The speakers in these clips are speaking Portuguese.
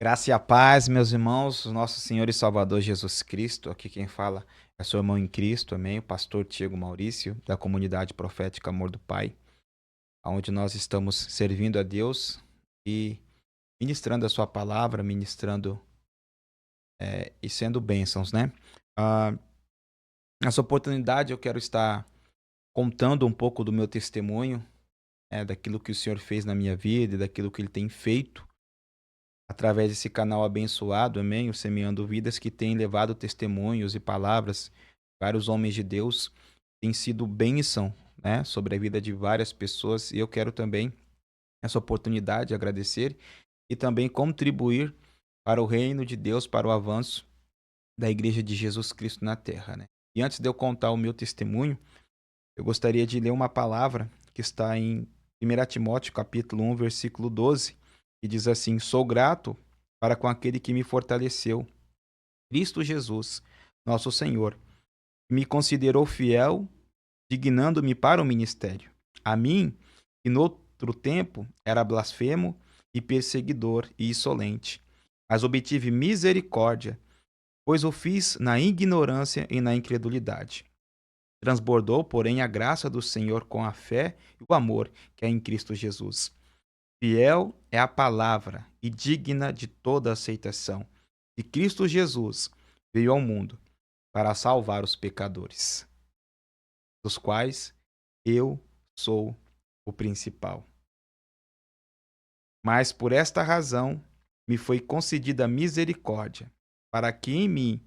Graça e a paz, meus irmãos, nosso Senhor e Salvador Jesus Cristo. Aqui quem fala é seu irmão em Cristo, amém? O pastor Tiago Maurício, da comunidade profética Amor do Pai, onde nós estamos servindo a Deus e ministrando a sua palavra, ministrando e sendo bênçãos, né? Ah, Nessa oportunidade eu quero estar contando um pouco do meu testemunho, daquilo que o Senhor fez na minha vida e daquilo que Ele tem feito através desse canal abençoado, amém? O Semeando Vidas, que tem levado testemunhos e palavras, vários homens de Deus, tem sido bênção, né, sobre a vida de várias pessoas, e eu quero também, essa oportunidade, agradecer e também contribuir para o reino de Deus, para o avanço da Igreja de Jesus Cristo na Terra, né? E antes de eu contar o meu testemunho, eu gostaria de ler uma palavra que está em 1 Timóteo, capítulo 1, versículo 12, que diz assim: Sou grato para com aquele que me fortaleceu, Cristo Jesus, nosso Senhor, que me considerou fiel, dignando-me para o ministério. A mim, que no outro tempo era blasfemo e perseguidor e insolente, mas obtive misericórdia, pois o fiz na ignorância e na incredulidade. Transbordou, porém, a graça do Senhor com a fé e o amor que é em Cristo Jesus. Fiel é a palavra e digna de toda aceitação. E Cristo Jesus veio ao mundo para salvar os pecadores, dos quais eu sou o principal. Mas por esta razão me foi concedida misericórdia, para que em mim,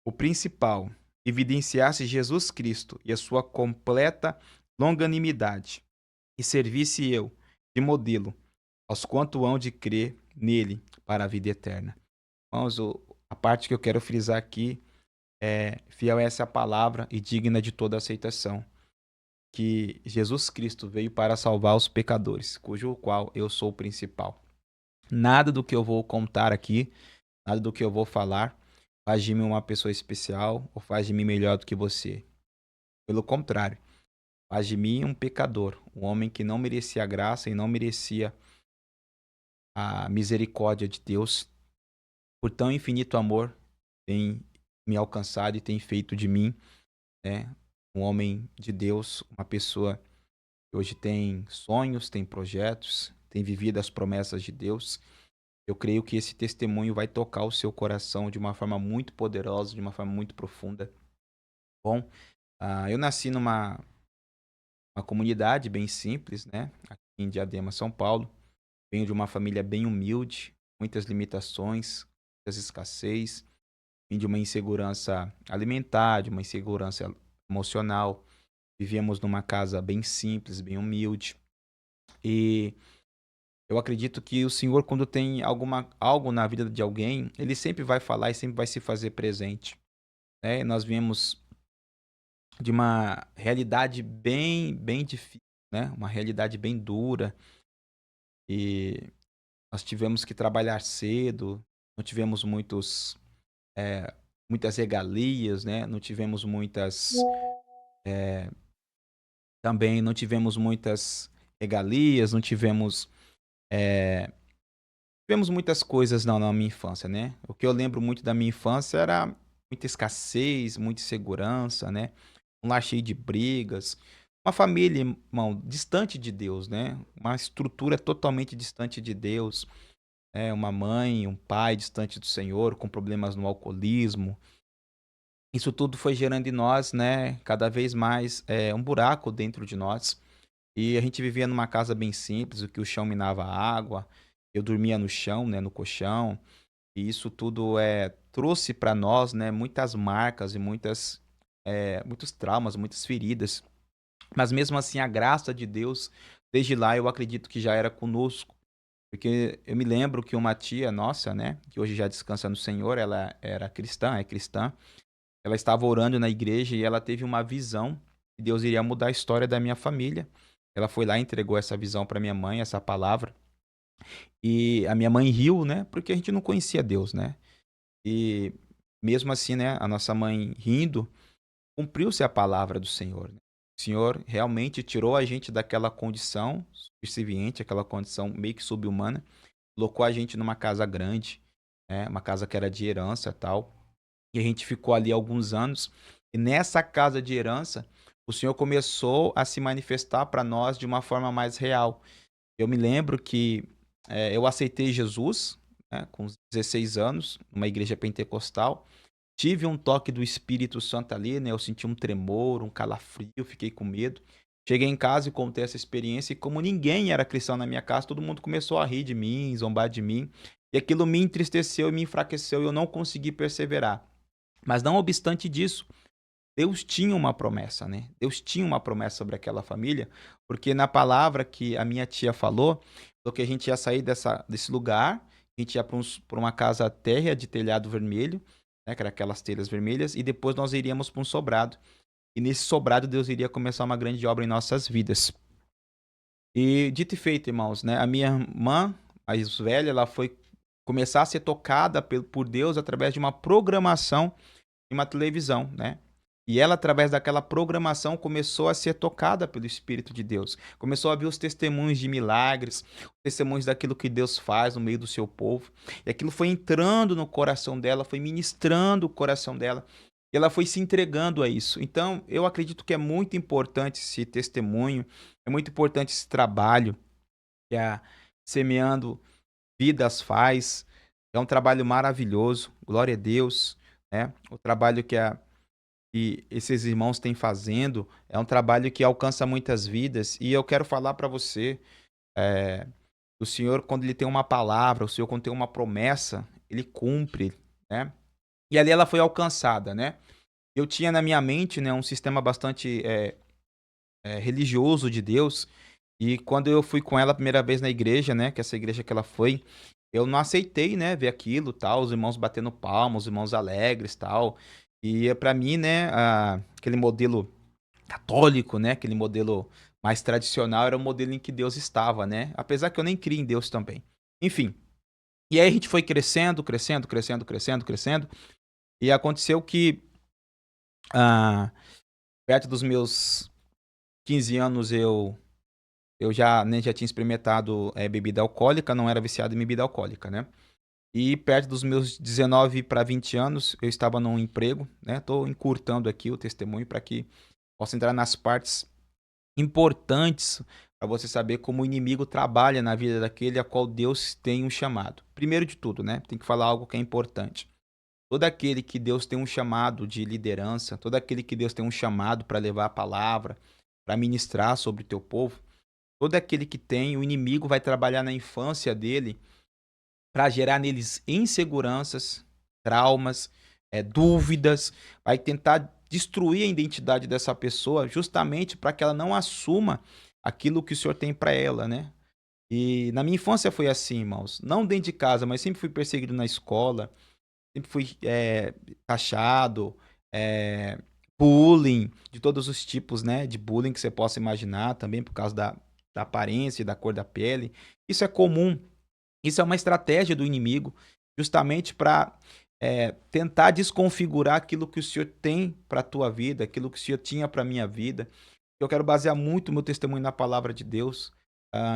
o principal, evidenciasse Jesus Cristo e a sua completa longanimidade, e servisse eu de modelo aos quanto hão de crer nele para a vida eterna. Irmãos, a parte que eu quero frisar aqui é: fiel é essa palavra e digna de toda aceitação, que Jesus Cristo veio para salvar os pecadores, cujo qual eu sou o principal. Nada do que eu vou contar aqui, nada do que eu vou falar, faz de mim uma pessoa especial ou faz de mim melhor do que você. Pelo contrário, faz de mim um pecador, um homem que não merecia a graça e não merecia a misericórdia de Deus. Por tão infinito amor, tem me alcançado e tem feito de mim, né, um homem de Deus, uma pessoa que hoje tem sonhos, tem projetos, tem vivido as promessas de Deus. Eu creio que esse testemunho vai tocar o seu coração de uma forma muito poderosa, de uma forma muito profunda. Bom, eu nasci numa uma comunidade bem simples, né, aqui em Diadema, São Paulo. Venho de uma família bem humilde, muitas limitações, muitas escassez. Vim de uma insegurança alimentar, de uma insegurança emocional. Vivíamos numa casa bem simples, bem humilde. E eu acredito que o Senhor, quando tem algo na vida de alguém, Ele sempre vai falar e sempre vai se fazer presente, né? Nós viemos de uma realidade bem difícil, né? Uma realidade bem dura. E nós tivemos que trabalhar cedo, não tivemos eh, muitas regalias, né? Não tivemos também não tivemos muitas regalias, não eh, tivemos muitas coisas na minha infância, né. O que eu lembro muito da minha infância era muita escassez, muita insegurança, né, um lar cheio de brigas, uma família, irmão, distante de Deus, né, uma estrutura totalmente distante de Deus, uma mãe, um pai distante do Senhor, com problemas no alcoolismo. Isso tudo foi gerando em nós, né, cada vez mais, um buraco dentro de nós. E a gente vivia numa casa bem simples, o que o chão minava água, eu dormia no chão, né, no colchão, e isso tudo, trouxe para nós, né, muitas marcas e muitos traumas, muitas feridas. Mas mesmo assim a graça de Deus, desde lá eu acredito que já era conosco, porque eu me lembro que uma tia nossa, né, que hoje já descansa no Senhor, ela era cristã, é cristã, ela estava orando na igreja e ela teve uma visão que Deus iria mudar a história da minha família. Ela foi lá e entregou essa visão para minha mãe, essa palavra. E a minha mãe riu, né, porque a gente não conhecia Deus, né. E mesmo assim, né, a nossa mãe rindo, cumpriu-se a palavra do Senhor, né. O Senhor realmente tirou a gente daquela condição subserviente, aquela condição meio que sub-humana, colocou a gente numa casa grande, né, uma casa que era de herança, tal. E a gente ficou ali alguns anos. E nessa casa de herança, o Senhor começou a se manifestar para nós de uma forma mais real. Eu me lembro que eu aceitei Jesus, né, com uns 16 anos, numa igreja pentecostal. Tive um toque do Espírito Santo ali, né? Eu senti um tremor, um calafrio, fiquei com medo. Cheguei em casa e contei essa experiência, e como ninguém era cristão na minha casa, todo mundo começou a rir de mim, zombar de mim. E aquilo me entristeceu e me enfraqueceu, e eu não consegui perseverar. Mas não obstante disso, Deus tinha uma promessa, né? Deus tinha uma promessa sobre aquela família, porque na palavra que a minha tia falou, que a gente ia sair desse lugar, a gente ia para uma casa térrea de telhado vermelho, né? Que era aquelas telhas vermelhas, e depois nós iríamos para um sobrado. E nesse sobrado Deus iria começar uma grande obra em nossas vidas. E dito e feito, irmãos, né? A minha irmã, a mais velha, ela foi começar a ser tocada por Deus através de uma programação em uma televisão, né? E ela, através daquela programação, começou a ser tocada pelo Espírito de Deus. Começou a ver os testemunhos de milagres, os testemunhos daquilo que Deus faz no meio do seu povo. E aquilo foi entrando no coração dela, foi ministrando o coração dela. E ela foi se entregando a isso. Então, eu acredito que é muito importante esse testemunho, é muito importante esse trabalho que a Semeando Vidas faz. É um trabalho maravilhoso, glória a Deus, né? O trabalho que esses irmãos têm fazendo é um trabalho que alcança muitas vidas. E eu quero falar para você, eh, o Senhor, quando ele tem uma palavra, o Senhor, quando tem uma promessa, ele cumpre, né? E ali ela foi alcançada, né? Eu tinha na minha mente, né, um sistema bastante religioso de Deus. E quando eu fui com ela a primeira vez na igreja, né, que essa igreja que ela foi, eu não aceitei, né, ver aquilo, tal, os irmãos batendo palmas, os irmãos alegres, tal. E para mim, né, aquele modelo católico, né, aquele modelo mais tradicional era o modelo em que Deus estava, né? Apesar que eu nem crio em Deus também. Enfim. E aí a gente foi crescendo, crescendo, crescendo, crescendo, crescendo. E aconteceu que ah, perto dos meus 15 anos eu já, né, já tinha experimentado bebida alcoólica, não era viciado em bebida alcoólica, né? E perto dos meus 19 para 20 anos, eu estava num emprego, né? Tô encurtando aqui o testemunho para que possa entrar nas partes importantes para você saber como o inimigo trabalha na vida daquele a qual Deus tem um chamado. Primeiro de tudo, né? Tem que falar algo que é importante. Todo aquele que Deus tem um chamado de liderança, todo aquele que Deus tem um chamado para levar a palavra, para ministrar sobre o teu povo, todo aquele que tem, o inimigo vai trabalhar na infância dele para gerar neles inseguranças, traumas, dúvidas, vai tentar destruir a identidade dessa pessoa justamente para que ela não assuma aquilo que o Senhor tem para ela, né? E na minha infância foi assim, irmãos. Não dentro de casa, mas sempre fui perseguido na escola, sempre fui taxado, eh, bullying, de todos os tipos, né? De bullying que você possa imaginar, também por causa da aparência e da cor da pele. Isso é comum. Isso é uma estratégia do inimigo, justamente para tentar desconfigurar aquilo que o Senhor tem para a tua vida, aquilo que o Senhor tinha para a minha vida. Eu quero basear muito o meu testemunho na palavra de Deus.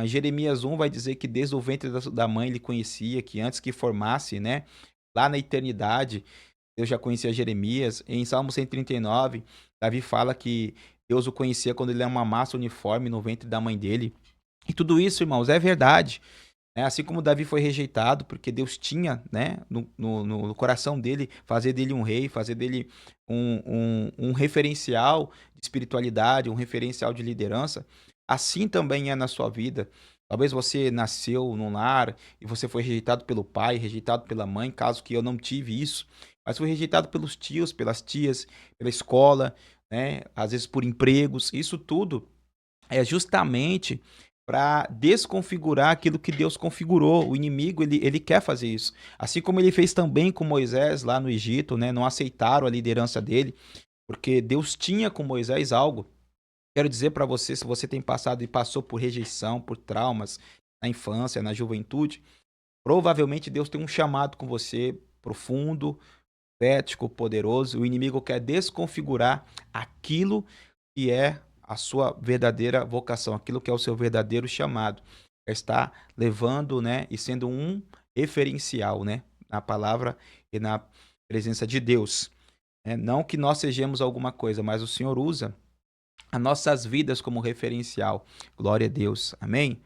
Jeremias 1 vai dizer que desde o ventre da mãe ele conhecia, que antes que formasse, né, lá na eternidade, Deus já conhecia Jeremias. Em Salmo 139, Davi fala que Deus o conhecia quando ele era uma massa uniforme no ventre da mãe dele. E tudo isso, irmãos, é verdade. Assim como Davi foi rejeitado, porque Deus tinha, né, no coração dele, fazer dele um rei, fazer dele um referencial de espiritualidade, um referencial de liderança, assim também é na sua vida. Talvez você nasceu num lar e você foi rejeitado pelo pai, rejeitado pela mãe, caso que eu não tive isso, mas foi rejeitado pelos tios, pelas tias, pela escola, né, às vezes por empregos, isso tudo é justamente para desconfigurar aquilo que Deus configurou. O inimigo, ele quer fazer isso. Assim como ele fez também com Moisés lá no Egito, né? Não aceitaram a liderança dele, porque Deus tinha com Moisés algo. Quero dizer para você, se você tem passado e passou por rejeição, por traumas na infância, na juventude, provavelmente Deus tem um chamado com você profundo, profético, poderoso. O inimigo quer desconfigurar aquilo que é a sua verdadeira vocação, aquilo que é o seu verdadeiro chamado. está levando, né, e sendo um referencial, né, na palavra e na presença de Deus. Não que nós sejamos alguma coisa, mas o Senhor usa as nossas vidas como referencial. Glória a Deus. Amém?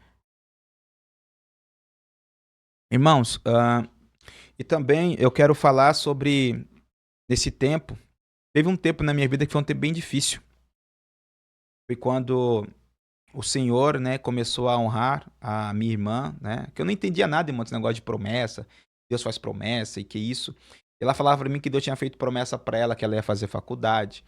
Irmãos, e também eu quero falar sobre esse tempo. Teve um tempo na minha vida que foi um tempo bem difícil. Foi quando o Senhor, né, começou a honrar a minha irmã, né, que eu não entendia nada, irmão, desse negócio de promessa. Deus faz promessa e que isso. Ela falava pra mim que Deus tinha feito promessa pra ela, que ela ia fazer faculdade,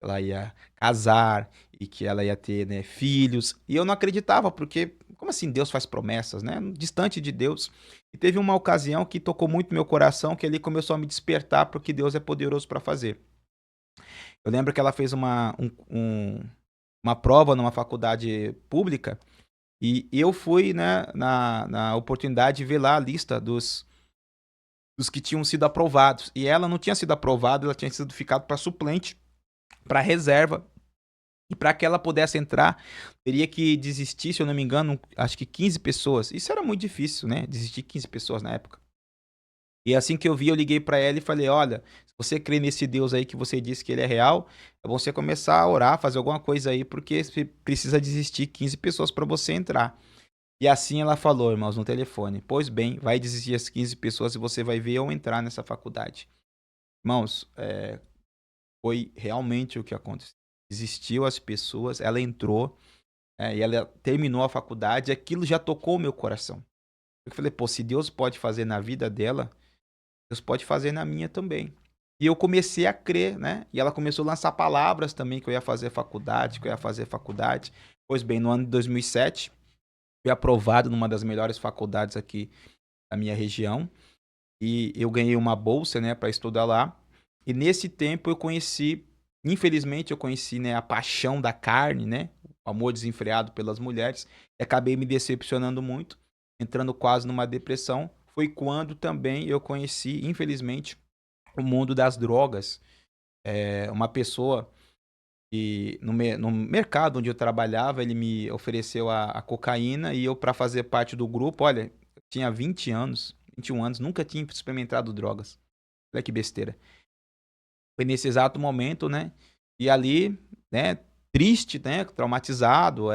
ela ia casar e que ela ia ter, né, filhos. E eu não acreditava, porque como assim Deus faz promessas, né? Distante de Deus. E teve uma ocasião que tocou muito meu coração, que ele começou a me despertar para o que Deus é poderoso para fazer. Eu lembro que ela fez uma prova numa faculdade pública e eu fui, né, na oportunidade de ver lá a lista dos que tinham sido aprovados. E ela não tinha sido aprovada, ela tinha sido ficado para suplente, para reserva. E para que ela pudesse entrar, teria que desistir, se eu não me engano, acho que 15 pessoas. Isso era muito difícil, né? Desistir 15 pessoas na época. E assim que eu vi, eu liguei para ela e falei: olha, se você crê nesse Deus aí que você disse que ele é real, é bom você começar a orar, fazer alguma coisa aí, porque você precisa desistir 15 pessoas para você entrar. E assim ela falou, irmãos, no telefone: pois bem, vai desistir as 15 pessoas e você vai ver eu entrar nessa faculdade. Irmãos, foi realmente o que aconteceu. Desistiu as pessoas, ela entrou. E ela terminou a faculdade, e aquilo já tocou o meu coração. Eu falei: pô, se Deus pode fazer na vida dela, Deus pode fazer na minha também. E eu comecei a crer, né? E ela começou a lançar palavras também que eu ia fazer faculdade, que eu ia fazer faculdade. Pois bem, no ano de 2007, fui aprovado numa das melhores faculdades aqui da minha região. E eu ganhei uma bolsa, né, para estudar lá. E nesse tempo eu conheci, infelizmente eu conheci, né, a paixão da carne, né, o amor desenfreado pelas mulheres, e acabei me decepcionando muito, entrando quase numa depressão. Foi quando também eu conheci, infelizmente, o mundo das drogas. Uma pessoa que no mercado onde eu trabalhava, ele me ofereceu a cocaína e eu, para fazer parte do grupo, olha, eu tinha 20 anos, 21 anos, nunca tinha experimentado drogas. Olha que besteira. Foi nesse exato momento, né? E ali, né, triste, né, traumatizado,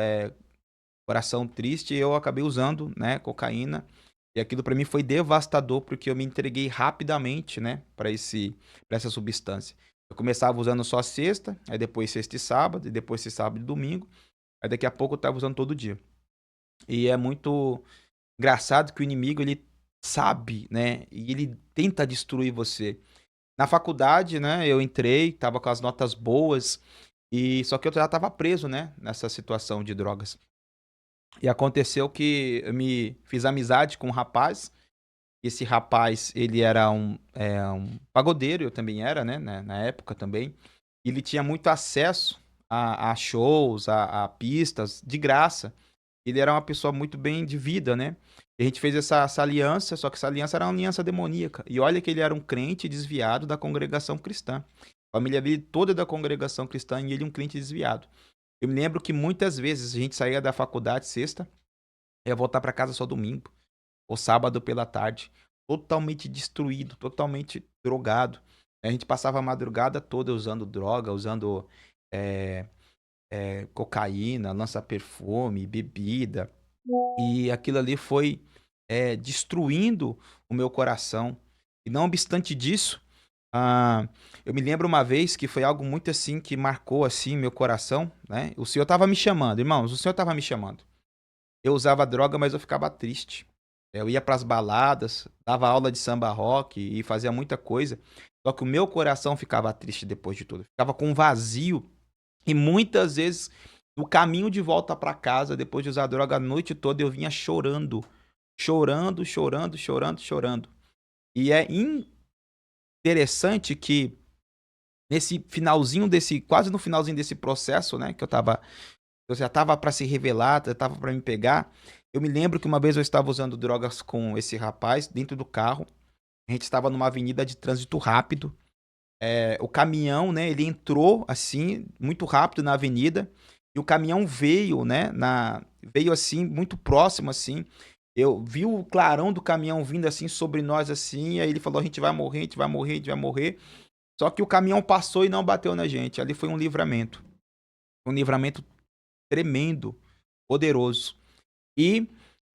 coração triste, eu acabei usando, né, cocaína. E aquilo pra mim foi devastador, porque eu me entreguei rapidamente, né, para essa substância. Eu começava usando só sexta, aí depois sexta e sábado, e depois sábado e domingo. Aí daqui a pouco eu tava usando todo dia. E é muito engraçado que o inimigo, ele sabe, né, e ele tenta destruir você. Na faculdade, né, eu entrei, tava com as notas boas, e só que eu já estava preso, né, nessa situação de drogas. E aconteceu que eu me fiz amizade com um rapaz. Esse rapaz, ele era um pagodeiro, eu também era, né, na época também. E ele tinha muito acesso a shows, a pistas de graça. Ele era uma pessoa muito bem de vida, né? E a gente fez essa aliança, só que essa aliança era uma aliança demoníaca. E olha que ele era um crente desviado da congregação cristã. A família dele toda é da congregação cristã e ele um crente desviado. Eu me lembro que muitas vezes a gente saía da faculdade sexta, ia voltar para casa só domingo, ou sábado pela tarde, totalmente destruído, totalmente drogado. A gente passava a madrugada toda usando droga, usando eh, cocaína, lança-perfume, bebida. E aquilo ali foi, destruindo o meu coração. E não obstante disso, eu me lembro uma vez que foi algo muito assim que marcou assim meu coração, né? O Senhor estava me chamando, irmãos, o Senhor estava me chamando. Eu usava droga, mas eu ficava triste. Eu ia para as baladas, dava aula de samba rock e fazia muita coisa. Só que o meu coração ficava triste depois de tudo. Ficava com um vazio. E muitas vezes, no caminho de volta para casa, depois de usar droga a noite toda, eu vinha chorando. Chorando, chorando, chorando, chorando. E é interessante que nesse finalzinho desse, quase no finalzinho desse processo, né, que eu já tava para se revelar, já tava para me pegar. Eu me lembro que uma vez eu estava usando drogas com esse rapaz dentro do carro. A gente estava numa avenida de trânsito rápido. O caminhão, né, ele entrou assim, muito rápido na avenida. E o caminhão veio, né, veio assim, muito próximo, assim. Eu vi o clarão do caminhão vindo assim sobre nós, assim, e aí ele falou: a gente vai morrer, a gente vai morrer, a gente vai morrer. Só que o caminhão passou e não bateu na gente. Ali foi um livramento. Um livramento tremendo, poderoso. E,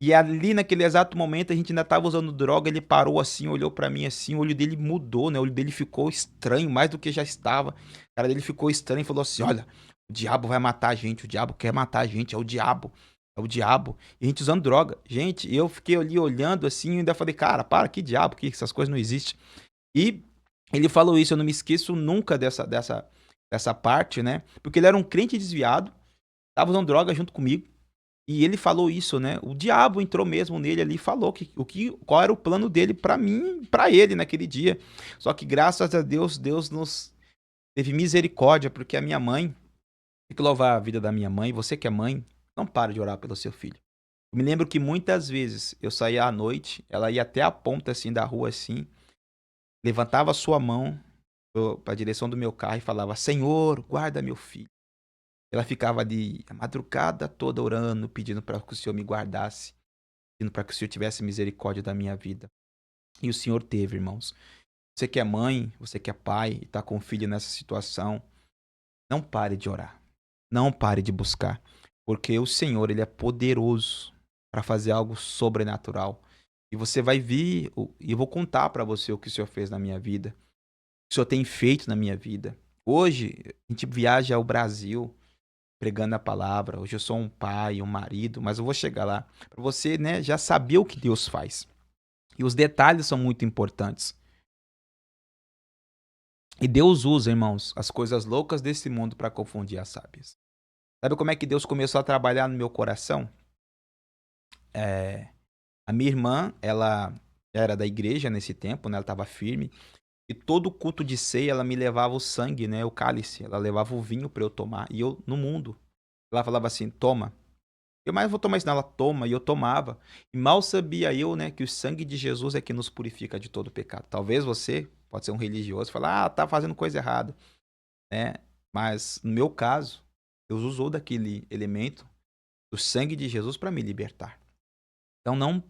e ali naquele exato momento a gente ainda tava usando droga, ele parou assim, olhou pra mim assim, o olho dele mudou, né? O olho dele ficou estranho, mais do que já estava. A cara dele ficou estranho e falou assim: olha, o diabo vai matar a gente, o diabo quer matar a gente, é o diabo. É o diabo. E a gente usando droga. Gente, eu fiquei ali olhando assim e ainda falei: cara, para, que diabo, que essas coisas não existem. E ele falou isso, eu não me esqueço nunca dessa parte, né? Porque ele era um crente desviado, tava usando droga junto comigo. E ele falou isso, né? O diabo entrou mesmo nele ali e falou qual era o plano dele pra mim, pra ele naquele dia. Só que graças a Deus, Deus nos teve misericórdia, porque a minha mãe, tem que louvar a vida da minha mãe, você que é mãe, não para de orar pelo seu filho. Eu me lembro que muitas vezes eu saía à noite, ela ia até a ponta assim da rua assim, levantava a sua mão para a direção do meu carro e falava: Senhor, guarda meu filho. Ela ficava ali a madrugada toda orando, pedindo para que o Senhor me guardasse, pedindo para que o Senhor tivesse misericórdia da minha vida. E o Senhor teve, irmãos. Você que é mãe, você que é pai e está com um filho nessa situação, não pare de orar. Não pare de buscar. Porque o Senhor, Ele é poderoso para fazer algo sobrenatural. E você vai vir, e eu vou contar para você o que o Senhor fez na minha vida, o que o Senhor tem feito na minha vida. Hoje, a gente viaja ao Brasil pregando a palavra. Hoje eu sou um pai, um marido, mas eu vou chegar lá para você, né, já saber o que Deus faz. E os detalhes são muito importantes. E Deus usa, irmãos, as coisas loucas desse mundo para confundir as sábias. Sabe como é que Deus começou a trabalhar no meu coração? É, a minha irmã, ela era da igreja nesse tempo, né? Ela estava firme. E todo culto de ceia, ela me levava o sangue, né? O cálice. Ela levava o vinho para eu tomar. E eu, no mundo, ela falava assim: toma. Eu mais vou tomar isso, não. Ela toma. E eu tomava. E mal sabia eu, né? Que o sangue de Jesus é que nos purifica de todo pecado. Talvez você, pode ser um religioso, falar: ah, tá fazendo coisa errada, né? Mas, no meu caso, Deus usou daquele elemento, do sangue de Jesus, para me libertar. Então, não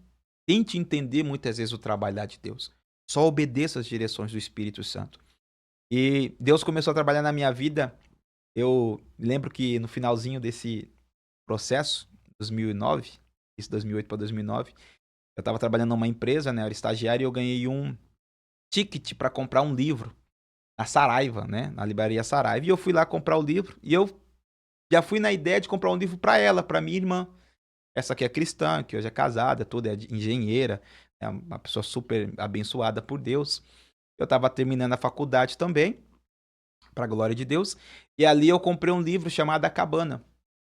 tente entender muitas vezes o trabalhar de Deus. Só obedeça as direções do Espírito Santo. E Deus começou a trabalhar na minha vida. Eu lembro que no finalzinho desse processo, 2009, isso 2008 para 2009, eu estava trabalhando numa empresa, né? Eu era estagiário e eu ganhei um ticket para comprar um livro na Saraiva, né? Na livraria Saraiva. E eu fui lá comprar o livro e eu já fui na ideia de comprar um livro para ela, para minha irmã. Essa aqui é cristã, que hoje é casada, tudo, é engenheira, é uma pessoa super abençoada por Deus. Eu estava terminando a faculdade também, para a glória de Deus, e ali eu comprei um livro chamado A Cabana.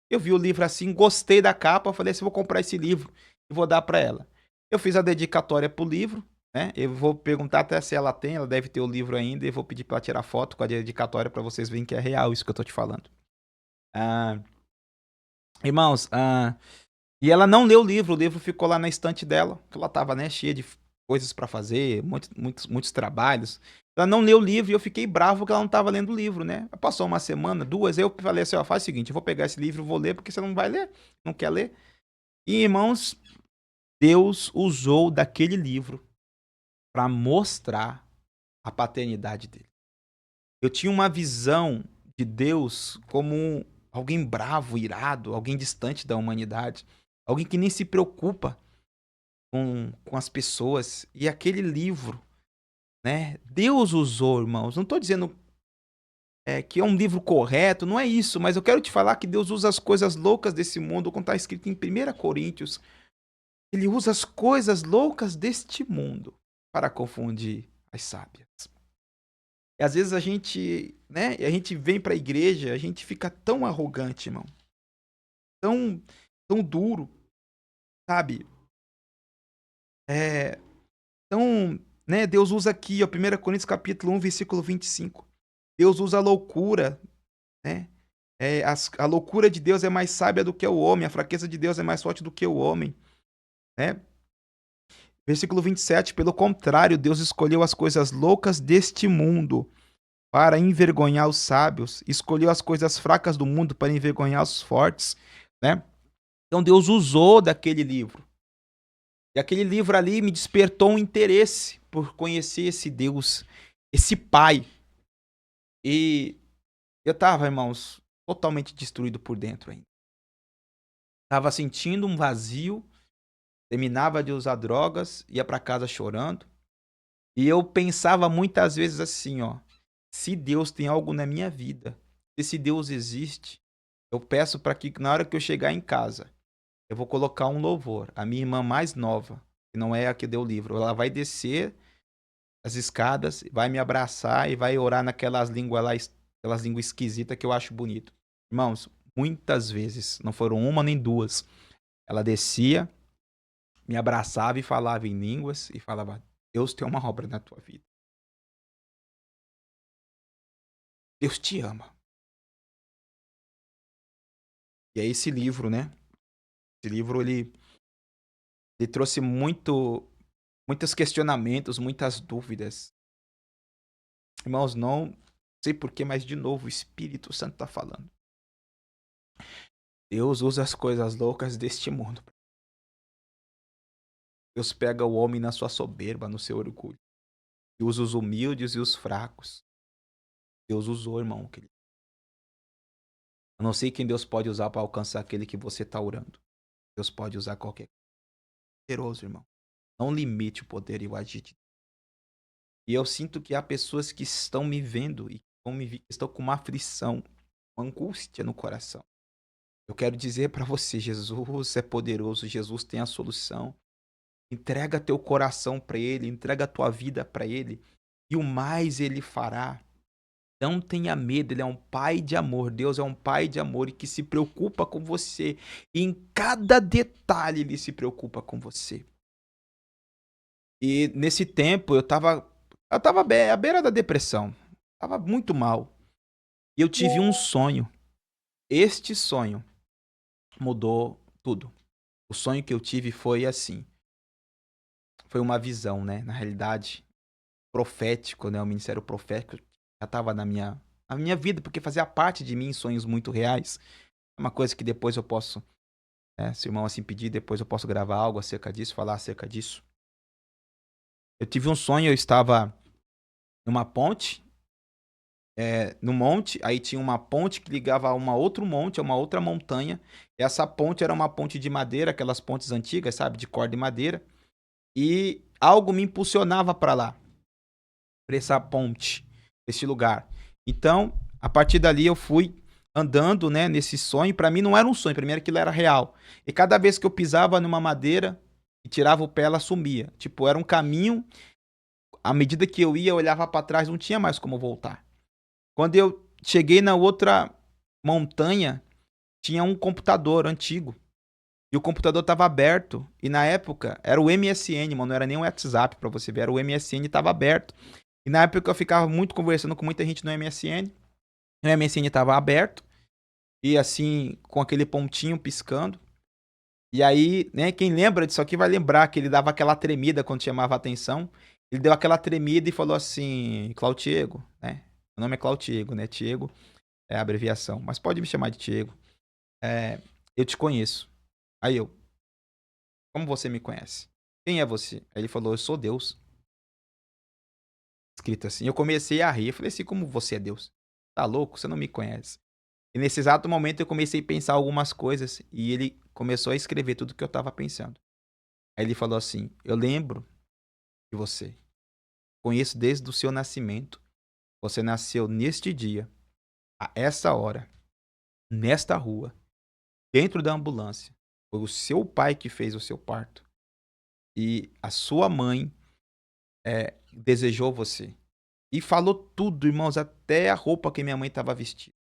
Eu vi o livro assim, gostei da capa, falei assim: vou comprar esse livro e vou dar para ela. Eu fiz a dedicatória pro livro, né? Eu vou perguntar até se ela tem, ela deve ter o livro ainda, e vou pedir para ela tirar foto com a dedicatória para vocês verem que é real isso que eu tô te falando. Ah, irmãos, e ela não leu o livro ficou lá na estante dela, porque ela tava, né, cheia de coisas para fazer, muitos trabalhos. Ela não leu o livro e eu fiquei bravo porque ela não tava lendo o livro, né? Passou uma semana, duas, eu falei assim: ó, faz o seguinte, eu vou pegar esse livro e vou ler, porque você não vai ler, não quer ler. E, irmãos, Deus usou daquele livro para mostrar a paternidade dele. Eu tinha uma visão de Deus como alguém bravo, irado, alguém distante da humanidade, alguém que nem se preocupa com as pessoas. E aquele livro, né? Deus usou, irmãos. Não estou dizendo que é um livro correto, não é isso, mas eu quero te falar que Deus usa as coisas loucas desse mundo, como está escrito em 1 Coríntios. Ele usa as coisas loucas deste mundo para confundir as sábias. E às vezes a gente, né, a gente vem para a igreja, a gente fica tão arrogante, irmão. Tão duro, sabe? É, então, né, Deus usa aqui, ó, 1 Coríntios capítulo 1, versículo 25. Deus usa a loucura, né? A loucura de Deus é mais sábia do que o homem, a fraqueza de Deus é mais forte do que o homem, né? Versículo 27, pelo contrário, Deus escolheu as coisas loucas deste mundo para envergonhar os sábios, escolheu as coisas fracas do mundo para envergonhar os fortes, né? Então Deus usou daquele livro. E aquele livro ali me despertou um interesse por conhecer esse Deus, esse Pai. E eu tava, irmãos, totalmente destruído por dentro ainda. Tava sentindo um vazio, terminava de usar drogas, ia pra casa chorando. E eu pensava muitas vezes assim, ó, se Deus tem algo na minha vida, se esse Deus existe, eu peço para que na hora que eu chegar em casa, eu vou colocar um louvor. A minha irmã mais nova, que não é a que deu o livro, ela vai descer as escadas, vai me abraçar e vai orar naquelas línguas lá, aquelas línguas esquisitas que eu acho bonito. Irmãos, muitas vezes, não foram uma nem duas, ela descia, me abraçava e falava em línguas e falava: Deus tem uma obra na tua vida. Deus te ama. E é esse livro, né? Esse livro ele trouxe muitos questionamentos, muitas dúvidas. Irmãos, não sei porquê, mas de novo o Espírito Santo está falando. Deus usa as coisas loucas deste mundo. Deus pega o homem na sua soberba, no seu orgulho. E usa os humildes e os fracos. Deus usou, irmão. Eu não sei quem Deus pode usar para alcançar aquele que você está orando. Deus pode usar qualquer coisa. Poderoso, irmão. Não limite o poder e o agir de Deus. E eu sinto que há pessoas que estão me vendo e estão com uma aflição, uma angústia no coração. Eu quero dizer para você, Jesus é poderoso, Jesus tem a solução. Entrega teu coração para Ele, entrega a tua vida para Ele, e o mais Ele fará. Não tenha medo, Ele é um Pai de amor. Deus é um Pai de amor e que se preocupa com você. E em cada detalhe Ele se preocupa com você. E nesse tempo eu tava à beira da depressão. Tava muito mal. E eu tive um sonho. Este sonho mudou tudo. O sonho que eu tive foi assim. Foi uma visão, né? Na realidade, profético, né? O ministério profético já estava na minha vida, porque fazia parte de mim sonhos muito reais. É uma coisa que depois eu posso, né, se o irmão assim pedir, depois eu posso gravar algo acerca disso, falar acerca disso. Eu tive um sonho, eu estava numa ponte, no monte, aí tinha uma ponte que ligava a uma outro monte, a uma outra montanha. E essa ponte era uma ponte de madeira, aquelas pontes antigas, sabe, de corda e madeira. E algo me impulsionava para lá, para essa ponte, esse lugar. Então, a partir dali eu fui andando, né, nesse sonho. Para mim não era um sonho, para mim aquilo era real. E cada vez que eu pisava numa madeira e tirava o pé, ela sumia. Tipo, era um caminho. À medida que eu ia, eu olhava para trás, não tinha mais como voltar. Quando eu cheguei na outra montanha, tinha um computador antigo. E o computador estava aberto. E na época era o MSN, mano. Não era nem o WhatsApp pra você ver. Era o MSN, estava aberto. E na época eu ficava muito conversando com muita gente no MSN. O MSN estava aberto. E assim, com aquele pontinho piscando. E aí, né, quem lembra disso aqui vai lembrar que ele dava aquela tremida quando chamava a atenção. Ele deu aquela tremida e falou assim: Clautiego, né? Meu nome é Clautiego, né? Tiego é a abreviação. Mas pode me chamar de Tiego. Eu te conheço. Aí eu, como você me conhece? Quem é você? Aí ele falou, eu sou Deus. Escrito assim. Eu comecei a rir. Eu falei assim, como você é Deus? Tá louco? Você não me conhece. E nesse exato momento eu comecei a pensar algumas coisas. E ele começou a escrever tudo o que eu tava pensando. Aí ele falou assim, eu lembro de você. Conheço desde o seu nascimento. Você nasceu neste dia, a essa hora, nesta rua, dentro da ambulância. Foi o seu pai que fez o seu parto. E a sua mãe desejou você. E falou tudo, irmãos, até a roupa que minha mãe estava vestida.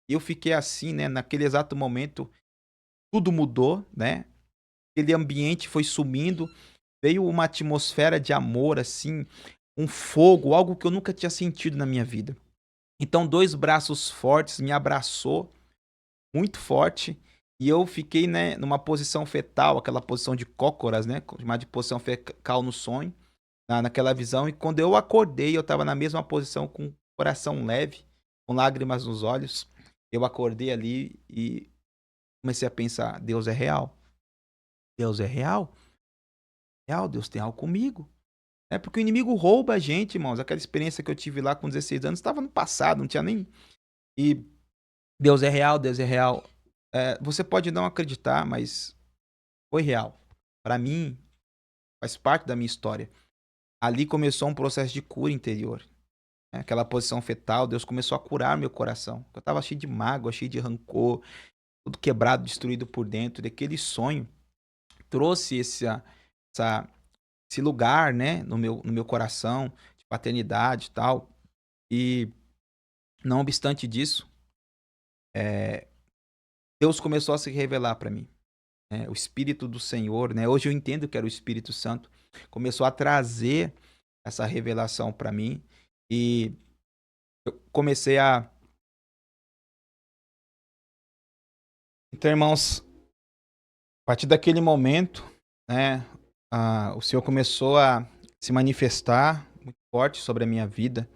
E eu fiquei assim, né? Naquele exato momento, tudo mudou, né? Aquele ambiente foi sumindo. Veio uma atmosfera de amor, assim, um fogo, algo que eu nunca tinha sentido na minha vida. Então, dois braços fortes me abraçou, muito forte. E eu fiquei, né, numa posição fetal, aquela posição de cócoras, né? Chamada de posição fetal no sonho. Naquela visão. E quando eu acordei, eu estava na mesma posição, com o coração leve, com lágrimas nos olhos. Eu acordei ali e comecei a pensar: Deus é real. Deus é real. Real, Deus tem algo comigo. É porque o inimigo rouba a gente, irmãos. Aquela experiência que eu tive lá com 16 anos estava no passado, não tinha nem. E Deus é real, Deus é real. Você pode não acreditar, mas foi real. Para mim, faz parte da minha história. Ali começou um processo de cura interior. Aquela posição fetal, Deus começou a curar meu coração. Eu estava cheio de mágoa, cheio de rancor, tudo quebrado, destruído por dentro. E aquele sonho trouxe esse lugar, né, no meu coração, de paternidade e tal. E não obstante disso, Deus começou a se revelar para mim. O Espírito do Senhor, né? Hoje eu entendo que era o Espírito Santo, começou a trazer essa revelação para mim e eu comecei a. Então, irmãos, a partir daquele momento, né, o Senhor começou a se manifestar muito forte sobre a minha vida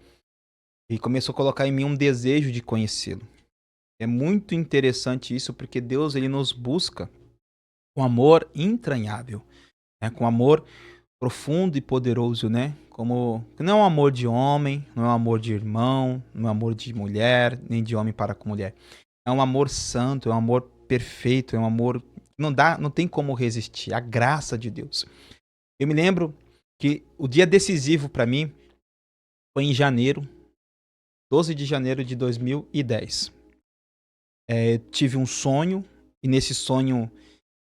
e começou a colocar em mim um desejo de conhecê-lo. É muito interessante isso, porque Deus ele nos busca com amor entranhável, né, com amor profundo e poderoso, né? Como não é um amor de homem, não é um amor de irmão, não é um amor de mulher, nem de homem para com mulher. É um amor santo, é um amor perfeito, é um amor que não tem como resistir, a graça de Deus. Eu me lembro que o dia decisivo para mim foi em janeiro, 12 de janeiro de 2010. Tive um sonho e nesse sonho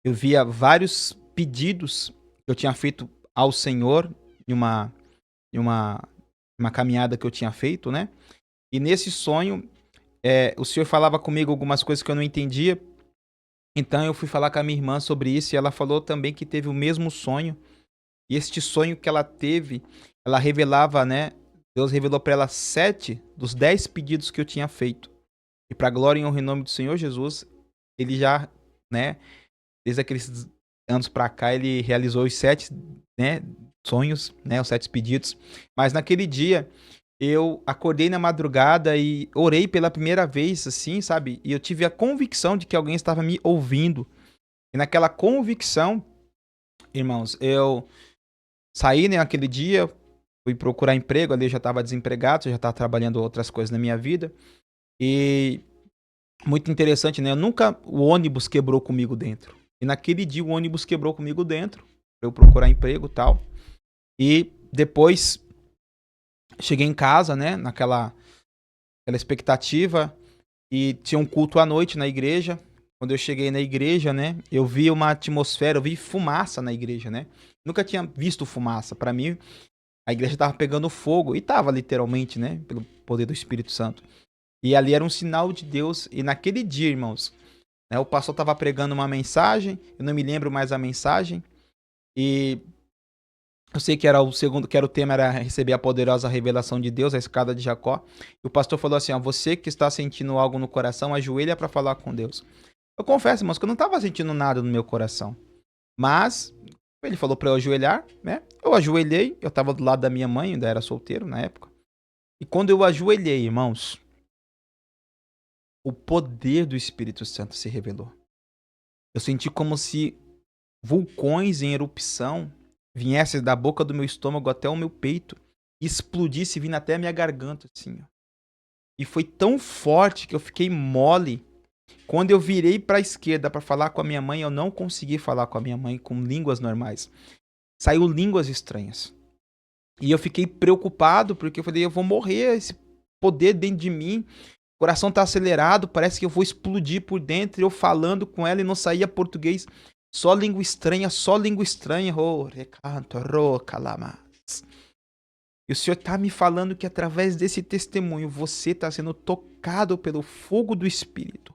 eu via vários pedidos que eu tinha feito ao Senhor em uma caminhada que eu tinha feito, né? E nesse sonho, o Senhor falava comigo algumas coisas que eu não entendia. Então eu fui falar com a minha irmã sobre isso e ela falou também que teve o mesmo sonho. E este sonho que ela teve, ela revelava, né? Deus revelou para ela 7 dos 10 pedidos que eu tinha feito. E para a glória e honra em nome do Senhor Jesus, ele já, né? Desde aqueles anos para cá, ele realizou os 7, né, sonhos, né, os 7 pedidos. Mas naquele dia, eu acordei na madrugada e orei pela primeira vez, assim, sabe? E eu tive a convicção de que alguém estava me ouvindo. E naquela convicção, irmãos, eu saí, né, naquele dia, fui procurar emprego, ali eu já estava desempregado, já estava trabalhando outras coisas na minha vida. E muito interessante, né? O ônibus quebrou comigo dentro. E naquele dia o ônibus quebrou comigo dentro, pra eu procurar emprego e tal. E depois cheguei em casa, né? Naquela expectativa. E tinha um culto à noite na igreja. Quando eu cheguei na igreja, né? Eu vi uma atmosfera, eu vi fumaça na igreja, né? Nunca tinha visto fumaça. Pra mim, a igreja tava pegando fogo. E tava literalmente, né? Pelo poder do Espírito Santo. E ali era um sinal de Deus. E naquele dia, irmãos, né, o pastor estava pregando uma mensagem. Eu não me lembro mais a mensagem. E eu sei que era o segundo, que era o tema, era receber a poderosa revelação de Deus, a escada de Jacó. E o pastor falou assim, ó, você que está sentindo algo no coração, ajoelha para falar com Deus. Eu confesso, irmãos, que eu não estava sentindo nada no meu coração. Mas ele falou para eu ajoelhar, né? Eu ajoelhei, eu estava do lado da minha mãe, ainda era solteiro na época. E quando eu ajoelhei, irmãos, o poder do Espírito Santo se revelou. Eu senti como se vulcões em erupção viessem da boca do meu estômago até o meu peito e explodisse vindo até a minha garganta, assim. Ó. E foi tão forte que eu fiquei mole. Quando eu virei para a esquerda para falar com a minha mãe, eu não consegui falar com a minha mãe com línguas normais. Saiu línguas estranhas. E eu fiquei preocupado porque eu falei, eu vou morrer, esse poder dentro de mim. O coração tá acelerado, parece que eu vou explodir por dentro. Eu falando com ela e não saía português. Só língua estranha, só língua estranha. Oh, recanto, calamas. E o Senhor tá me falando que através desse testemunho você tá sendo tocado pelo fogo do Espírito.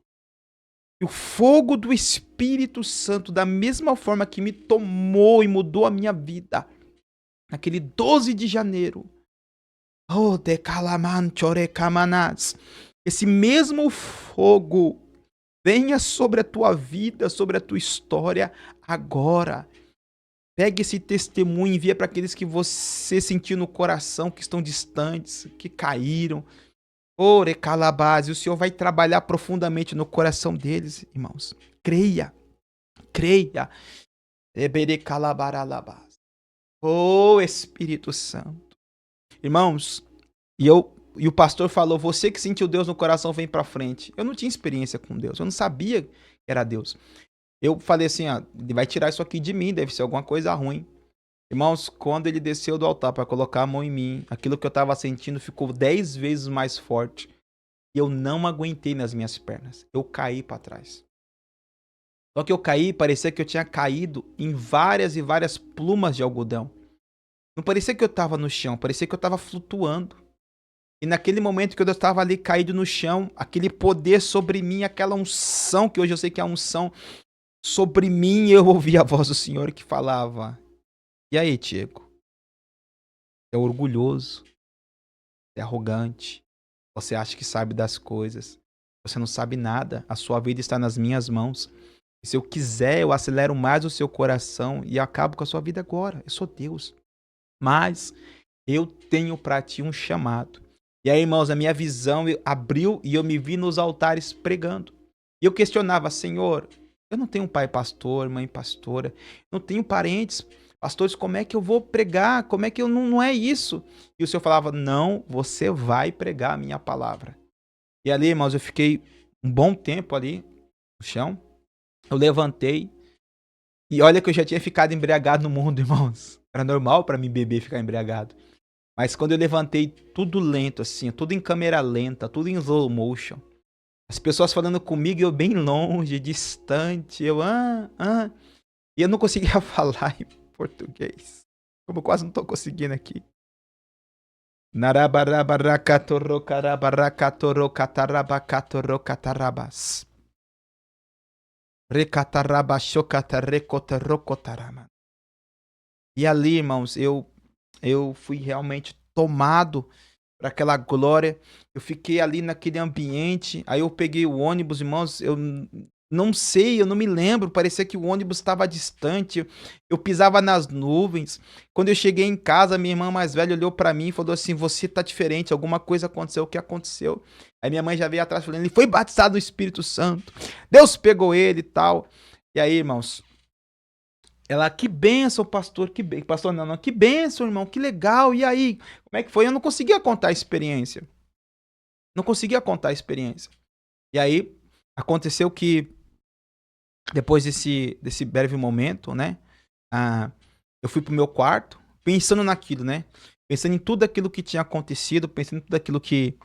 E o fogo do Espírito Santo, da mesma forma que me tomou e mudou a minha vida, naquele 12 de janeiro. Oh, de calamanchore camanas. Esse mesmo fogo venha sobre a tua vida, sobre a tua história agora. Pegue esse testemunho e envia para aqueles que você sentiu no coração, que estão distantes, que caíram. Ore calabase, o Senhor vai trabalhar profundamente no coração deles, irmãos. Creia, creia. Oh, Espírito Santo. Irmãos, e o pastor falou, você que sentiu Deus no coração, vem pra frente. Eu não tinha experiência com Deus, eu não sabia que era Deus. Eu falei assim, ele vai tirar isso aqui de mim, deve ser alguma coisa ruim. Irmãos, quando ele desceu do altar para colocar a mão em mim, aquilo que eu estava sentindo ficou 10 vezes mais forte. E eu não aguentei nas minhas pernas. Eu caí para trás. Só que eu caí, parecia que eu tinha caído em várias e várias plumas de algodão. Não parecia que eu estava no chão, parecia que eu estava flutuando. E naquele momento que eu estava ali caído no chão, aquele poder sobre mim, aquela unção, que hoje eu sei que é a unção sobre mim, eu ouvi a voz do Senhor que falava: e aí, Diego? Você é orgulhoso, você é arrogante, você acha que sabe das coisas, você não sabe nada, a sua vida está nas minhas mãos. E se eu quiser, eu acelero mais o seu coração e acabo com a sua vida agora. Eu sou Deus. Mas eu tenho para ti um chamado. E aí, irmãos, a minha visão abriu e eu me vi nos altares pregando. E eu questionava, Senhor, eu não tenho um pai pastor, mãe pastora, não tenho parentes pastores, como é que eu vou pregar? Como é que eu não é isso? E o Senhor falava, não, você vai pregar a minha palavra. E ali, irmãos, eu fiquei um bom tempo ali no chão. Eu levantei e olha que eu já tinha ficado embriagado no mundo, irmãos. Era normal para mim beber e ficar embriagado. Mas quando eu levantei, tudo lento assim, tudo em câmera lenta, tudo em slow motion. As pessoas falando comigo, eu bem longe, distante, e eu não conseguia falar em português. Como eu quase não tô conseguindo aqui. Narabarabarakatorokarabarakatorokatarabacatorrocatarabas. Recatarabachocatarecotarocotarama. E ali, irmãos, eu fui realmente tomado por aquela glória. Eu fiquei ali naquele ambiente. Aí eu peguei o ônibus, irmãos. Eu não sei, eu não me lembro. Parecia que o ônibus estava distante. Eu pisava nas nuvens. Quando eu cheguei em casa, minha irmã mais velha olhou pra mim e falou assim: você tá diferente, alguma coisa aconteceu. O que aconteceu? Aí minha mãe já veio atrás falando: ele foi batizado no Espírito Santo. Deus pegou ele e tal. E aí, irmãos, ela, que benção, pastor, que benção. Pastor, não, que benção, irmão, que legal. E aí, como é que foi? Eu não conseguia contar a experiência. Não conseguia contar a experiência. E aí, aconteceu que, depois desse breve momento, né? Eu fui pro meu quarto, pensando naquilo, né? Pensando em tudo aquilo que tinha acontecido, pensando em tudo aquilo que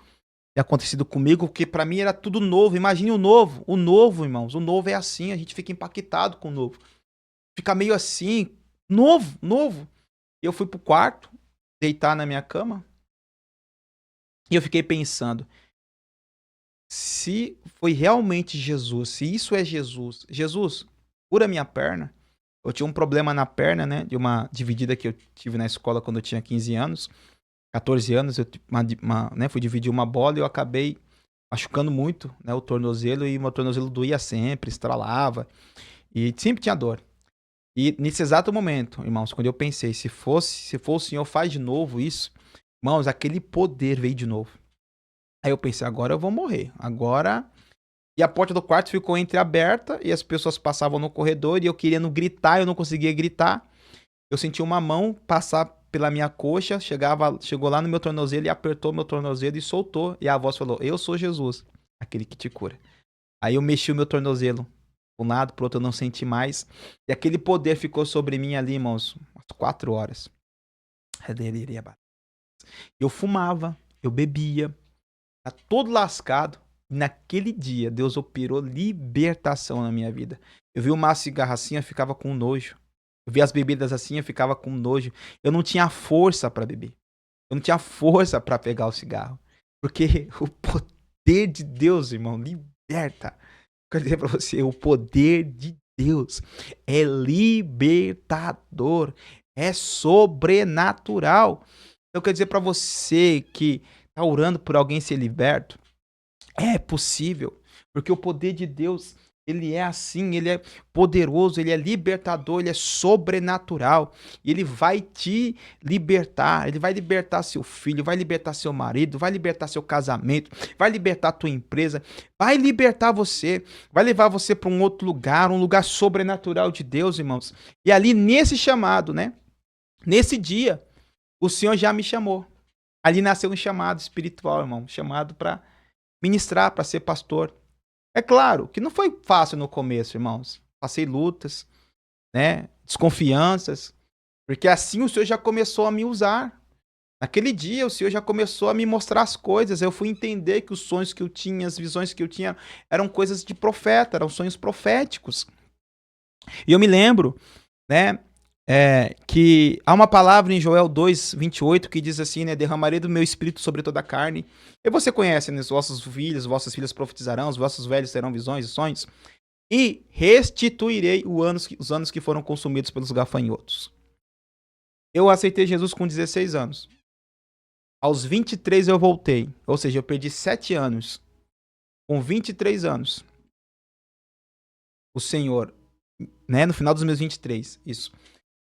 tinha acontecido comigo, porque pra mim era tudo novo. Imagine o novo. O novo, irmãos, o novo é assim, a gente fica impactado com o novo. Fica meio assim, novo. Eu fui pro quarto, deitar na minha cama, e eu fiquei pensando, se foi realmente Jesus, se isso é Jesus, Jesus, cura minha perna. Eu tinha um problema na perna, né, de uma dividida que eu tive na escola quando eu tinha 15 anos, 14 anos, eu né, fui dividir uma bola e eu acabei machucando muito, né, o tornozelo, e meu tornozelo doía sempre, estralava, e sempre tinha dor. E nesse exato momento, irmãos, quando eu pensei, se for o Senhor faz de novo isso, irmãos, aquele poder veio de novo. Aí eu pensei, agora eu vou morrer. Agora. E a porta do quarto ficou entreaberta e as pessoas passavam no corredor e eu querendo gritar, eu não conseguia gritar. Eu senti uma mão passar pela minha coxa, chegou lá no meu tornozelo e apertou meu tornozelo e soltou. E a voz falou: eu sou Jesus, aquele que te cura. Aí eu mexi o meu tornozelo. Um lado, pro outro eu não senti mais. E aquele poder ficou sobre mim ali, irmãos, umas 4 horas. Eu fumava, eu bebia, tá todo lascado. E naquele dia, Deus operou libertação na minha vida. Eu vi uma cigarra assim, eu ficava com nojo. Eu vi as bebidas assim, eu ficava com nojo. Eu não tinha força para beber. Eu não tinha força para pegar o cigarro. Porque o poder de Deus, irmão, liberta. Quero dizer pra você, o poder de Deus é libertador, é sobrenatural. Eu quero dizer pra você que tá orando por alguém ser liberto, é possível, porque o poder de Deus Ele é assim, ele é poderoso, ele é libertador, ele é sobrenatural. E ele vai te libertar, ele vai libertar seu filho, vai libertar seu marido, vai libertar seu casamento, vai libertar tua empresa, vai libertar você, vai levar você para um lugar sobrenatural de Deus, irmãos. E ali nesse chamado, né? Nesse dia, o Senhor já me chamou. Ali nasceu um chamado espiritual, irmão, chamado para ministrar, para ser pastor. É claro que não foi fácil no começo, irmãos. Passei lutas, né? Desconfianças, porque assim o Senhor já começou a me usar. Naquele dia o Senhor já começou a me mostrar as coisas. Eu fui entender que os sonhos que eu tinha, as visões que eu tinha, eram coisas de profeta, eram sonhos proféticos. E eu me lembro, né? Que há uma palavra em Joel 2:28 que diz assim, né? Derramarei do meu espírito sobre toda a carne. E você conhece, né? Os vossos filhos, vossas filhas profetizarão, os vossos velhos terão visões e sonhos. E restituirei os anos que foram consumidos pelos gafanhotos. Eu aceitei Jesus com 16 anos. Aos 23 eu voltei. Ou seja, eu perdi 7 anos. Com 23 anos. O Senhor, né? No final dos meus 23, isso.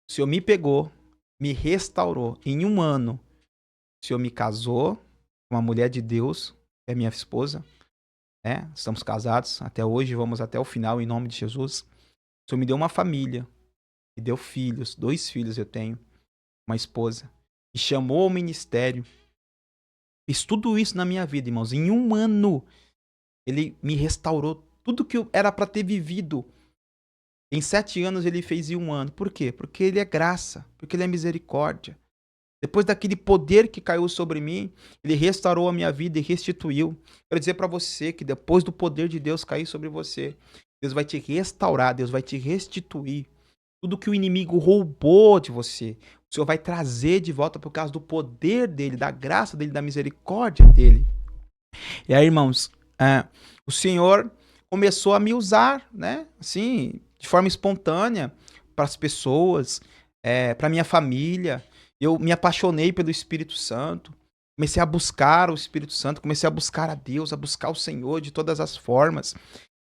O Senhor me pegou, me restaurou. Em um ano, o Senhor me casou com uma mulher de Deus, que é minha esposa. Né? Estamos casados até hoje, vamos até o final em nome de Jesus. O Senhor me deu uma família, me deu filhos, 2 filhos eu tenho, uma esposa. Me chamou ao ministério. Fiz tudo isso na minha vida, irmãos. Em um ano, ele me restaurou tudo que eu era para ter vivido. Em 7 anos ele fez em um ano. Por quê? Porque ele é graça, porque ele é misericórdia. Depois daquele poder que caiu sobre mim, ele restaurou a minha vida e restituiu. Quero dizer para você que depois do poder de Deus cair sobre você, Deus vai te restaurar, Deus vai te restituir. Tudo que o inimigo roubou de você, o Senhor vai trazer de volta por causa do poder dele, da graça dele, da misericórdia dele. E aí, irmãos, o Senhor começou a me usar, né? Assim, de forma espontânea, para as pessoas, para minha família. Eu me apaixonei pelo Espírito Santo. Comecei a buscar o Espírito Santo, comecei a buscar a Deus, a buscar o Senhor de todas as formas.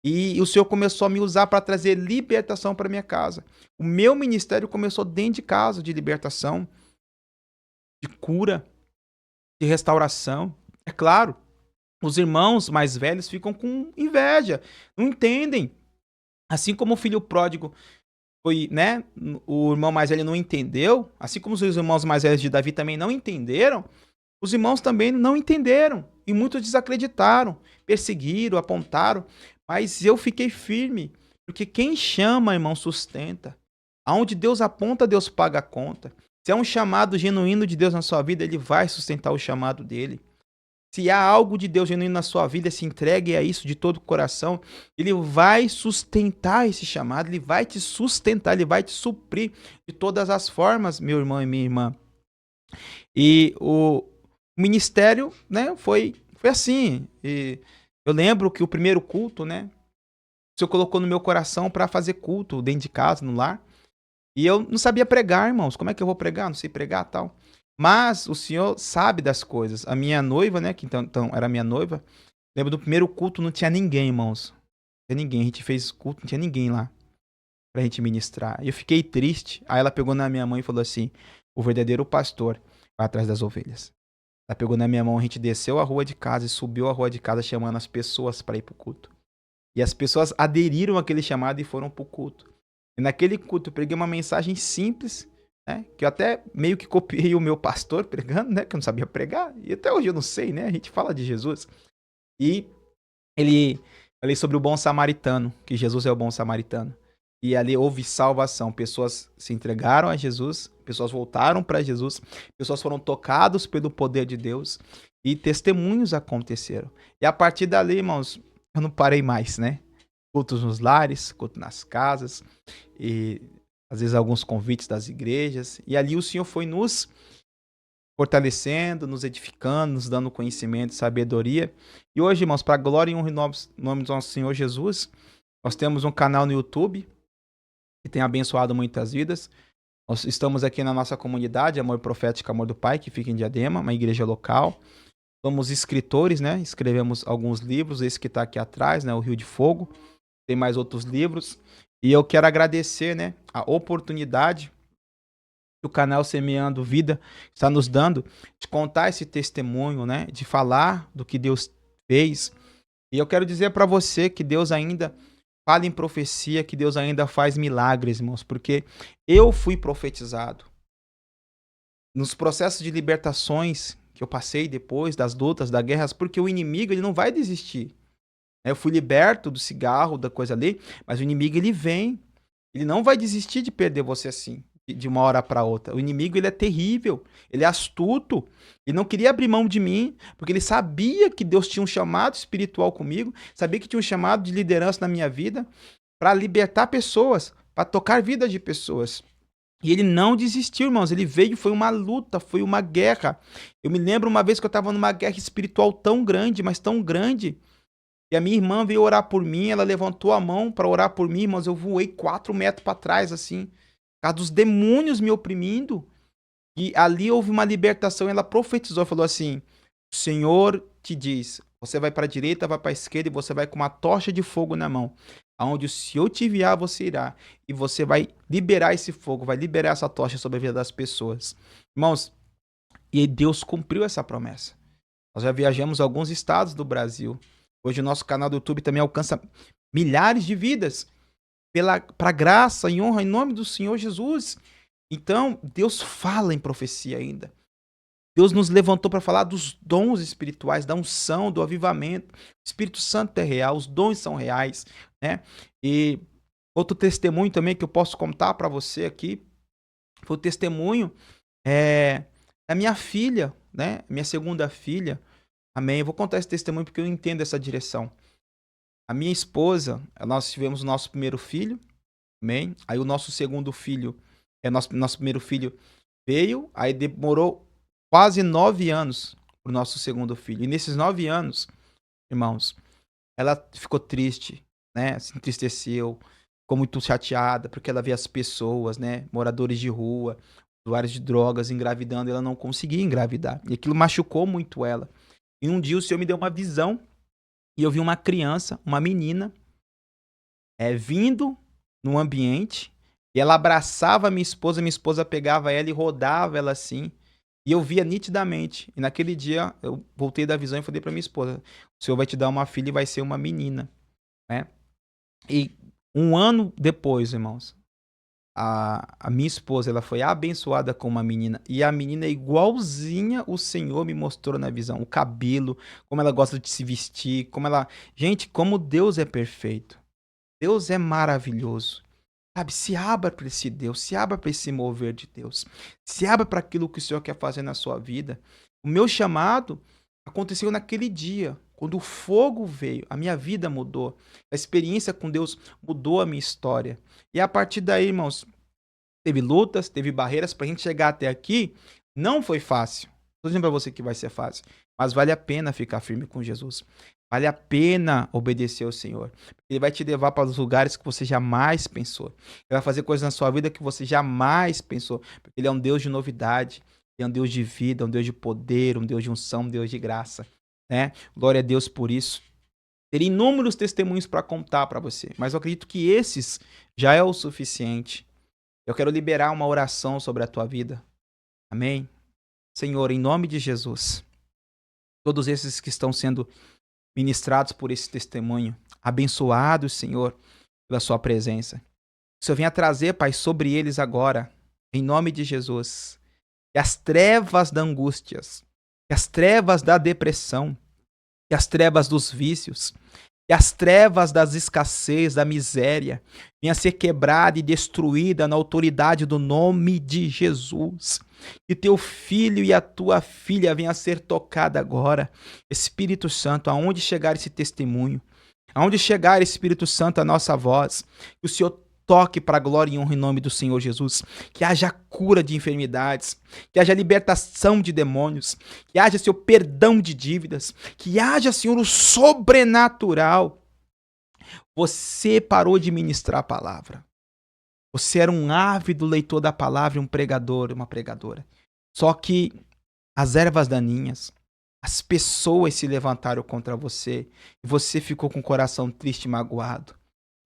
E o Senhor começou a me usar para trazer libertação para minha casa. O meu ministério começou dentro de casa, de libertação, de cura, de restauração. É claro, os irmãos mais velhos ficam com inveja, não entendem. Assim como o filho pródigo foi, né? O irmão mais velho não entendeu, assim como os irmãos mais velhos de Davi também não entenderam, os irmãos também não entenderam e muitos desacreditaram, perseguiram, apontaram, mas eu fiquei firme, porque quem chama, irmão, sustenta. Aonde Deus aponta, Deus paga a conta. Se é um chamado genuíno de Deus na sua vida, ele vai sustentar o chamado dele. Se há algo de Deus genuíno na sua vida, se entregue a isso de todo o coração. Ele vai sustentar esse chamado, ele vai te sustentar, ele vai te suprir de todas as formas, meu irmão e minha irmã. E o ministério, né, foi assim. E eu lembro que o primeiro culto, né, o Senhor colocou no meu coração para fazer culto dentro de casa, no lar. E eu não sabia pregar, irmãos. Como é que eu vou pregar? Não sei pregar, tal. Mas o Senhor sabe das coisas. A minha noiva, né, que então era minha noiva, lembro do primeiro culto, não tinha ninguém, irmãos. Não tinha ninguém. A gente fez culto, não tinha ninguém lá pra gente ministrar. E eu fiquei triste. Aí ela pegou na minha mão e falou assim: o verdadeiro pastor vai atrás das ovelhas. Ela pegou na minha mão, a gente desceu a rua de casa e subiu a rua de casa chamando as pessoas para ir pro culto. E as pessoas aderiram àquele chamado e foram pro culto. E naquele culto eu preguei uma mensagem simples, né? Que eu até meio que copiei o meu pastor pregando, né? Que eu não sabia pregar. E até hoje eu não sei, né? A gente fala de Jesus. E falei sobre o bom samaritano, que Jesus é o bom samaritano. E ali houve salvação. Pessoas se entregaram a Jesus, pessoas voltaram para Jesus, pessoas foram tocadas pelo poder de Deus e testemunhos aconteceram. E a partir dali, irmãos, eu não parei mais, né? Cultos nos lares, culto nas casas, e às vezes alguns convites das igrejas. E ali o Senhor foi nos fortalecendo, nos edificando, nos dando conhecimento, sabedoria. E hoje, irmãos, para a glória e honra em nome do nosso Senhor Jesus, nós temos um canal no YouTube que tem abençoado muitas vidas. Nós estamos aqui na nossa comunidade, Amor Profético, Amor do Pai, que fica em Diadema, uma igreja local. Somos escritores, né? Escrevemos alguns livros, esse que está aqui atrás, né? O Rio de Fogo. tem mais outros livros. E eu quero agradecer, né, a oportunidade que o canal Semeando Vida está nos dando de contar esse testemunho, né, de falar do que Deus fez. E eu quero dizer para você que Deus ainda fala em profecia, que Deus ainda faz milagres, irmãos, porque eu fui profetizado. Nos processos de libertações que eu passei depois das lutas, das guerras, porque o inimigo ele não vai desistir. Eu fui liberto do cigarro, da coisa ali, mas o inimigo ele vem, ele não vai desistir de perder você assim, de uma hora para outra. O inimigo ele é terrível, ele é astuto, ele não queria abrir mão de mim, porque ele sabia que Deus tinha um chamado espiritual comigo, sabia que tinha um chamado de liderança na minha vida, para libertar pessoas, para tocar vida de pessoas. E ele não desistiu, irmãos. Ele veio, foi uma luta, foi uma guerra. Eu me lembro uma vez que eu estava numa guerra espiritual tão grande, mas tão grande. E a minha irmã veio orar por mim, ela levantou a mão para orar por mim, mas eu voei 4 metros para trás, assim. Por causa dos demônios me oprimindo. E ali houve uma libertação. Ela profetizou, falou assim: o Senhor te diz, você vai para a direita, vai para a esquerda e você vai com uma tocha de fogo na mão. Aonde se eu te enviar, você irá. E você vai liberar esse fogo, vai liberar essa tocha sobre a vida das pessoas. Irmãos, e Deus cumpriu essa promessa. Nós já viajamos a alguns estados do Brasil. Hoje o nosso canal do YouTube também alcança milhares de vidas. Para graça e honra em nome do Senhor Jesus. Então, Deus fala em profecia ainda. Deus nos levantou para falar dos dons espirituais, da unção, do avivamento. O Espírito Santo é real, os dons são reais, né? E outro testemunho também que eu posso contar para você aqui foi o testemunho da minha filha, né? Minha segunda filha. Amém. Eu vou contar esse testemunho porque eu entendo essa direção. A minha esposa, nós tivemos o nosso primeiro filho, amém? Aí o nosso segundo filho, nosso primeiro filho veio, aí demorou quase 9 anos pro nosso segundo filho. E nesses 9 anos, irmãos, ela ficou triste, né? Se entristeceu, ficou muito chateada, porque ela via as pessoas, né? Moradores de rua, usuários de drogas, engravidando, e ela não conseguia engravidar. E aquilo machucou muito ela. E um dia o Senhor me deu uma visão, e eu vi uma criança, uma menina, vindo no ambiente, e ela abraçava a minha esposa pegava ela e rodava ela assim, e eu via nitidamente. E naquele dia eu voltei da visão e falei para minha esposa: o Senhor vai te dar uma filha e vai ser uma menina, né? E 1 ano depois, irmãos, a minha esposa ela foi abençoada com uma menina, e a menina é igualzinha o Senhor me mostrou na visão, o cabelo, como ela gosta de se vestir, como ela, gente, como Deus é perfeito. Deus é maravilhoso. Sabe, se abra para esse Deus, se abra para esse mover de Deus, se abra para aquilo que o Senhor quer fazer na sua vida. O meu chamado aconteceu naquele dia, quando o fogo veio, a minha vida mudou, a experiência com Deus mudou a minha história. E a partir daí, irmãos, teve lutas, teve barreiras para a gente chegar até aqui. Não foi fácil. Estou dizendo para você que vai ser fácil, mas vale a pena ficar firme com Jesus. Vale a pena obedecer ao Senhor. Ele vai te levar para os lugares que você jamais pensou. Ele vai fazer coisas na sua vida que você jamais pensou. Porque Ele é um Deus de novidade. Ele é um Deus de vida, um Deus de poder, um Deus de unção, um Deus de graça. Né? Glória a Deus por isso. Teria inúmeros testemunhos para contar para você. Mas eu acredito que esses já é o suficiente. Eu quero liberar uma oração sobre a tua vida. Amém? Senhor, em nome de Jesus, todos esses que estão sendo ministrados por esse testemunho, abençoados, Senhor, pela sua presença. O Senhor venha trazer, Pai, sobre eles agora, em nome de Jesus, que as trevas da angústia, que as trevas da depressão, que as trevas dos vícios, que as trevas das escassez, da miséria, venha ser quebrada e destruída na autoridade do nome de Jesus. Que teu filho e a tua filha venham a ser tocada agora. Espírito Santo, aonde chegar esse testemunho, aonde chegar, Espírito Santo, a nossa voz, que o Senhor toque para a glória e honra em nome do Senhor Jesus. Que haja cura de enfermidades, que haja libertação de demônios, que haja, Senhor, perdão de dívidas, que haja, Senhor, o sobrenatural. Você parou de ministrar a palavra. Você era um ávido leitor da palavra, um pregador, uma pregadora. Só que as ervas daninhas, as pessoas se levantaram contra você, e você ficou com o coração triste e magoado.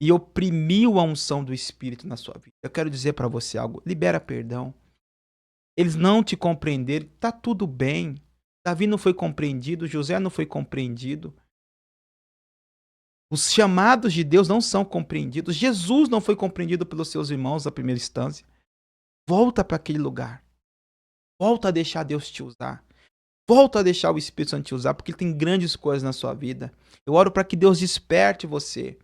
e oprimiu a unção do Espírito na sua vida. Eu quero dizer para você algo, libera perdão. Eles não te compreenderam, tá tudo bem. Davi não foi compreendido, José não foi compreendido. Os chamados de Deus não são compreendidos. Jesus não foi compreendido pelos seus irmãos na primeira instância. Volta para aquele lugar. Volta a deixar Deus te usar. Volta a deixar o Espírito Santo te usar, porque ele tem grandes coisas na sua vida. Eu oro para que Deus desperte você.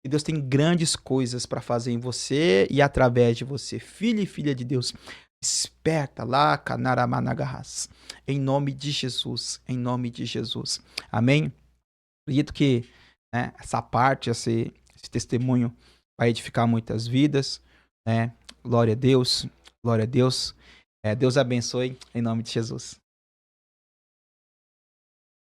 E Deus tem grandes coisas para fazer em você e através de você. Filho e filha de Deus, desperta lá, Canaramanagahas. Em nome de Jesus. Em nome de Jesus. Amém? Acredito que, né, essa parte, esse testemunho vai edificar muitas vidas. Né? Glória a Deus. Glória a Deus. Deus abençoe em nome de Jesus.